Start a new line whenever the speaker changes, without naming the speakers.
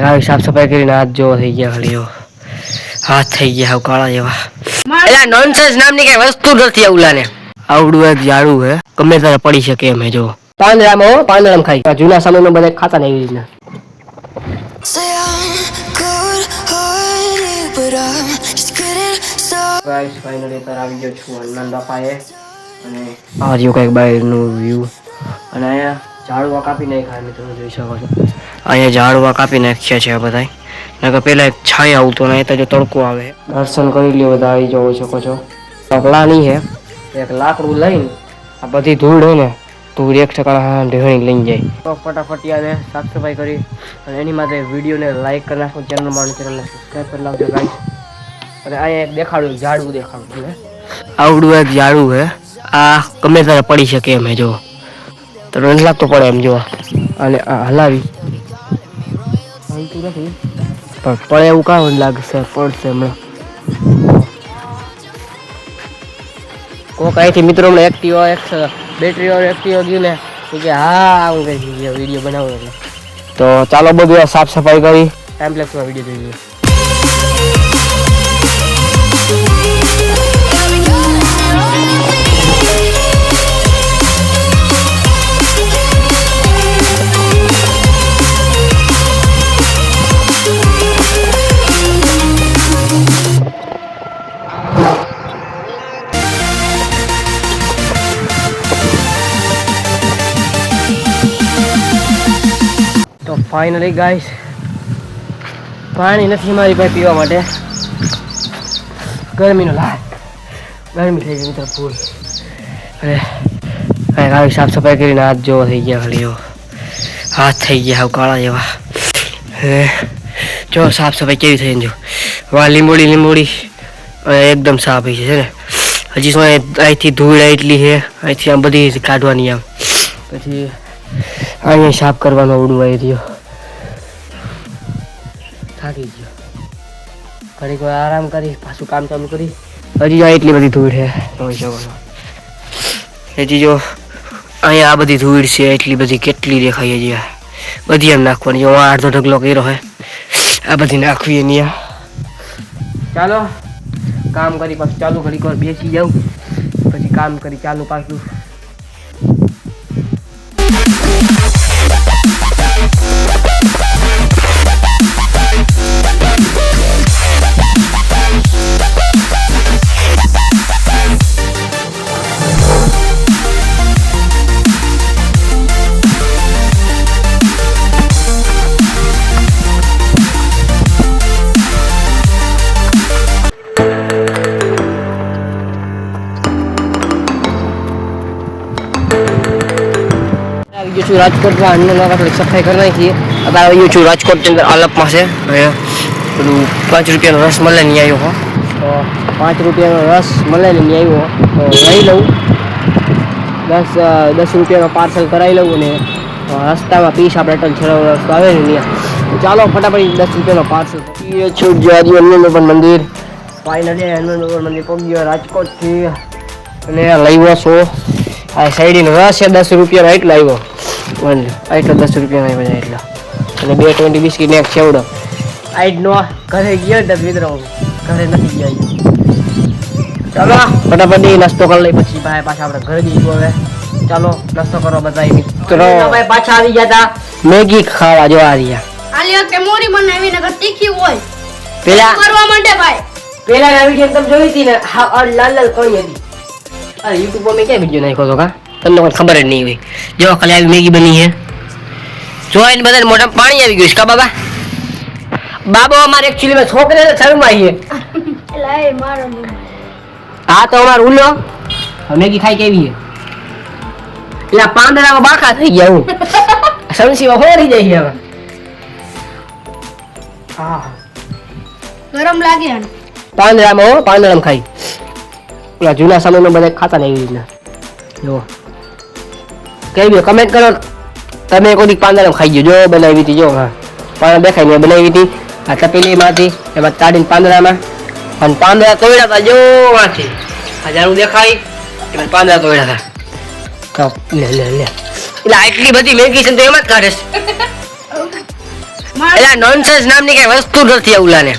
આવી સાફ સફાઈ કરીને હાથ જેવો થઈ ગયા ખાલી હાથ થઈ ગયા હાવ કાળા જેવા એલા નોનસેન્સ નામની કઈ વસ્તુ નથી આવલાને આવડું એક જાડું હે ગમે ત્યારે પડી શકે એમ હે જો પાંદડામાં ખાઈ જૂના સમયમાં બધા ખાતા ને એવી રીતના ગાઈસ ફાઇનલી પર આવી ગયો છું હનુમાન બાપાએ અને આ જો કઈક બહારનું વ્યૂ અને અહીંયા ઝાડવા કાપી નાખ્યા મિત્રો જોઈ શકો છો અહીંયા ઝાડવા કાપી નાખ્યા છે આ બધા નકર પેલા એક છાયા આવતો ને તો જો તડકો આવે દર્શન કરી લ્યો બધા આવી જોઈ શકો છો પગલા નહીં હે એક લાકડું લઈને આ બધી ધૂળ હોય ને ધૂળ એક ઠેકાણા ઢેણી લઈને જાય તો ફટાફટ યાદ સાફ સફાઈ કરી અને એની માટે વિડીયોને લાઈક કરી નાખો ચેનલને સબસ્ક્રાઈબ કરી નાખજો ગાઈસ અને અહીંયા એક દેખાડું ઝાડવું દેખાડું આવડું એક ઝાડવું હે આ ગમે ત્યારે પડી શકે એમ હે જો તો નથી લાગતો પડે એમ જો અને હલાવી નથી પણ પડે એવું કાં લાગશે પડશે હમણાં કોક અહીંથી મિત્રો હમણાં એક્ટિવા બેટરી વાળું એક્ટિવા ગયું ને કે હા હું કઈ વિડીયો બનાવું એટલે તો ચાલો બધું સાફ સફાઈ કરી ટાઈમ લેપ્સમાં વિડીયો જોઈ લઈએ તો ફાઇનલી ગાઈસ પાણી નથી મારી પાસે પીવા માટે ગરમીનો લાગ ગરમી થઈ ગઈ મિત્રો ફૂલ અને કાંઈક આવી સાફ સફાઈ કરીને હાથ જેવો થઈ ગયા ખાલી હાથ થઈ ગયા હાવ કાળા જેવા જો સાફ સફાઈ કેવી થઈ જો વા લીંબોડી એકદમ સાફ છે ને હજી શું અહીંથી ધૂળ એટલી છે અહીંથી આમ બધી કાઢવાની આમ પછી અહીંયા સાફ કરવાનો ઉડવાઈ રહ્યો થાકી ગયો ઘડીક વાર આરામ કરી પાછું કામ ચાલુ કરી હજી જો એટલી બધી ધૂળ છે જોઈ શકો છો હજી જો અહીંયા આ બધી ધૂળ છે એટલી બધી કેટલી દેખાય છે બધી એમ નાખવાની જો અડધો ઢગલો કર્યો હોય આ બધી નાખવી એની ચાલો કામ કરી પાછું ચાલુ ઘડીક વાર બેસી જાઉં પછી કામ કરી ચાલુ પાછું છું રાજકોટમાં આપણે સફાઈ કરી નાખીએ અત્યારે આવ્યું છું રાજકોટની અંદર આલપમાં છે પેલું 5 રૂપિયાનો રસ મળે નહીં આવ્યો હો તો 5 રૂપિયાનો રસ મળે નહીં આવ્યો તો લઈ લઉં 10 રૂપિયાનો પાર્સલ કરાવી લઉં અને રસ્તામાં પીસ આપણે અટલ છેલ્લો રસ્તો આવે ને ત્યાં ચાલો ફટાફટ 10 રૂપિયાનો પાર્સલ છું જ્યાં હનુમાન ભગવાન મંદિર ફાઇનલી હનુમાન ભગવાન મંદિર પહોંચ્યો રાજકોટથી અને લાવ્યો છો આ સાઈડીનો રસ છે 10 રૂપિયાનો એટલો આવ્યો એટલો 10 રૂપિયાનો આવ્યો એટલો અને 220 બિસ્કીટ ને એક છેવડો આઈડનો ઘરે ગયો ને મિત્રો ઘરે નથી ગયા ચાલો ફટાફટ નાસ્તો કરી લઈ પછી ભાઈ પાછા આપણે ઘરે જઈશું હવે ચાલો નાસ્તો કરો બધા મિત્રો ભાઈ પાછા આવી ગયા હતા મેગી ખાવા જો આ રહ્યા
આલિયા કે મોરી બનાવી ને તીખી હોય
પેલા
કરવા માટે ભાઈ
પેલા આવી છે તમે જોઈ હતી ને હા લાલ લાલ કોણી હતી અરે YouTube પર મેં ક્યાં વિડિયો નાખ્યો તો કા તમને કોઈ ખબર જ નહીં હોય જો ખાલી આવી મેગી બની છે જોઈને બધાને મોઢા પાણી આવી ગયું છે કા બાબા બાબા અમારે એક્ચ્યુઅલી માં છોકરાને શરમ આવી છે
એલા એ મારો
હા તો અમાર ઉલો મેગી ખાઈ કેવી છે એટલે પાંદડામાં બાકા થઈ ગયા હું સમસીમાં હોરી જાય છે હવે હા
ગરમ લાગે ને
પાંદડામાં ખાઈ પેલા જૂના સમયમાં બધા ખાતા ને એવી રીતના જો કઈ દો કમેન્ટ કરો તમે કોઈ પાંદડામાં ખાઈ ગયો જો બનાવી હતી જો હા પાંદડા દેખાય મેં બનાવી હતી આ તપેલીમાંથી એમાં કાઢીને પાંદડામાં અને પાંદડા તોડ્યા હતા જો વાંચી હજારું દેખાય એમાં પાંદડા તોડ્યા હતા લે એટલે આટલી બધી મેગી છે તો એમાં જ કાઢે
મારો
એટલે નોનસેન્સ નામની કઈ વસ્તુ નથી ઓલાને